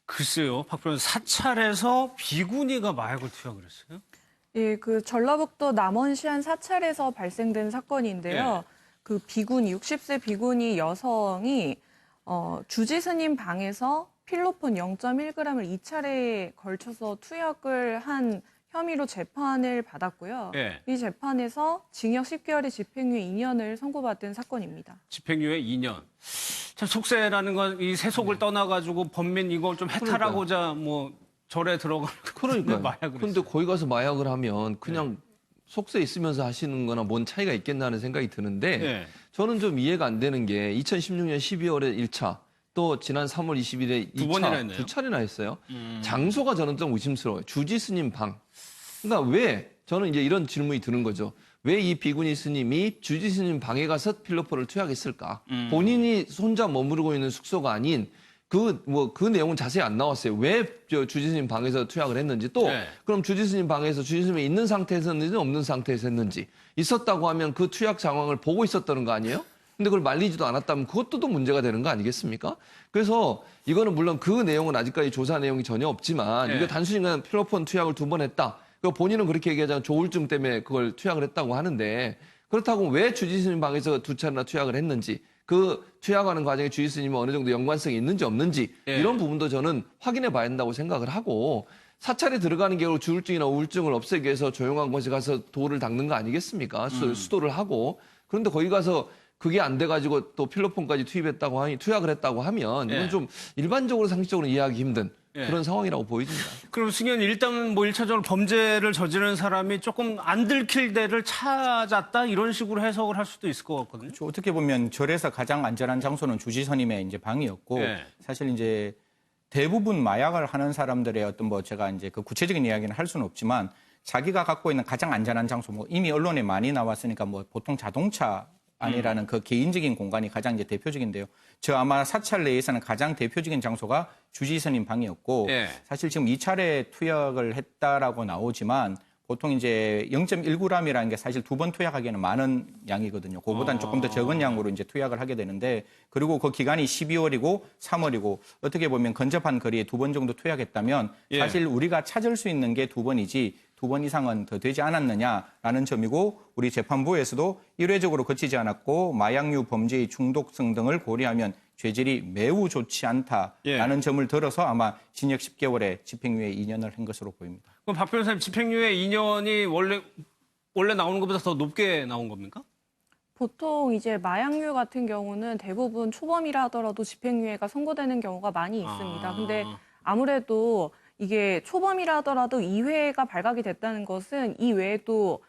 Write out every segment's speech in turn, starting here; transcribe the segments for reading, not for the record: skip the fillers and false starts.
글쎄요, 박 변호사 사찰에서 비구니가 마약을 투약을 했어요? 예, 그 전라북도 남원시 한 사찰에서 발생된 사건인데요. 그 비구니, 60세 비구니 여성이 주지 스님 방에서 필로폰 0.1g을 2차례에 걸쳐서 투약을 한 혐의로 재판을 받았고요. 예. 이 재판에서 징역 10개월의 집행유예 2년을 선고받은 사건입니다. 집행유예 2년. 참 속세라는 건 이 세속을 떠나가지고 범민 이걸 좀 해탈하고자 뭐 절에 들어가는 그러니까요. 마약을 근데 했어요. 거기 가서 마약을 하면 그냥 속세 있으면서 하시는 거나 뭔 차이가 있겠나 하는 생각이 드는데 예. 저는 좀 이해가 안 되는 게 2016년 12월에 1차 또 지난 3월 20일에 두 번이나 2차 했네요. 두 차례나 했어요. 장소가 저는 좀 의심스러워요. 주지 스님 방. 그러니까 왜 저는 이제 이런 질문이 드는 거죠. 왜 이 비구니 스님이 주지 스님 방에 가서 필로폰을 투약했을까? 본인이 혼자 머무르고 있는 숙소가 아닌 그 내용은 자세히 안 나왔어요. 왜 주지 스님 방에서 투약을 했는지 또 네. 그럼 주지 스님 방에서 주지 스님이 있는 상태에서 했는지 없는 상태에서 했는지 있었다고 하면 그 투약 상황을 보고 있었다는 거 아니에요? 근데 그걸 말리지도 않았다면 그것도 또 문제가 되는 거 아니겠습니까? 그래서 이거는 물론 그 내용은 아직까지 조사 내용이 전혀 없지만 네. 이거 단순히 그냥 필로폰 투약을 2번 했다. 그 본인은 그렇게 얘기하자면 조울증 때문에 그걸 투약을 했다고 하는데 그렇다고 왜 주지 스님 방에서 2차례나 투약을 했는지 그 투약하는 과정에 주지 스님이 어느 정도 연관성이 있는지 없는지 이런 부분도 저는 확인해 봐야 한다고 생각을 하고 사찰에 들어가는 게 주울증이나 우울증을 없애기 위해서 조용한 곳에 가서 도를 닦는 거 아니겠습니까? 수도를 하고 그런데 거기 가서 그게 안 돼가지고 또 필로폰까지 투약을 했다고 하면 이건 좀 일반적으로 상식적으로 이해하기 힘든 그런 상황이라고 보여집니다. 그럼 승현 일단 뭐 1차적으로 범죄를 저지른 사람이 조금 안 들킬 데를 찾았다 이런 식으로 해석을 할 수도 있을 것 같거든요. 어떻게 보면 절에서 가장 안전한 장소는 주지 스님의 이제 방이었고 사실 이제 대부분 마약을 하는 사람들의 어떤 뭐 제가 이제 그 구체적인 이야기는 할 수는 없지만 자기가 갖고 있는 가장 안전한 장소 뭐 이미 언론에 많이 나왔으니까 뭐 보통 자동차 안이라는 그 개인적인 공간이 가장 이제 대표적인데요. 저 아마 사찰 내에서는 가장 대표적인 장소가 주지 스님 방이었고 사실 지금 2차례 투약을 했다라고 나오지만 보통 이제 0.1g이라는 게 사실 2번 투약하기에는 많은 양이거든요. 그거보다는 조금 더 적은 양으로 이제 투약을 하게 되는데 그리고 그 기간이 12월이고 3월이고 어떻게 보면 근접한 거리에 2번 정도 투약했다면 사실 우리가 찾을 수 있는 게 2번이지 2번 이상은 더 되지 않았느냐라는 점이고 우리 재판부에서도 일회적으로 거치지 않았고 마약류 범죄의 중독성 등을 고려하면 죄질이 매우 좋지 않다라는 점을 들어서 아마 징역 10개월에 집행유예 2년을 한 것으로 보입니다. 그럼 박 변호사님 집행유예 2년이 원래 나오는 것보다 더 높게 나온 겁니까? 보통 이제 마약류 같은 경우는 대부분 초범이라 하더라도 집행유예가 선고되는 경우가 많이 있습니다. 근데 아무래도 이게 초범이라 하더라도 2회가 발각이 됐다는 것은 이 외에도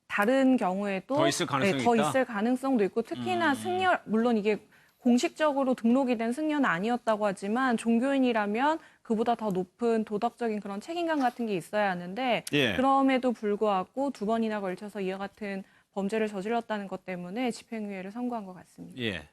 다른 경우에도 더 있을 가능성이 더 있다? 있을 가능성도 있고 특히나 승려 물론 이게 공식적으로 등록이 된 승려는 아니었다고 하지만 종교인이라면 그보다 더 높은 도덕적인 그런 책임감 같은 게 있어야 하는데 그럼에도 불구하고 2번이나 걸쳐서 이와 같은 범죄를 저질렀다는 것 때문에 집행유예를 선고한 것 같습니다.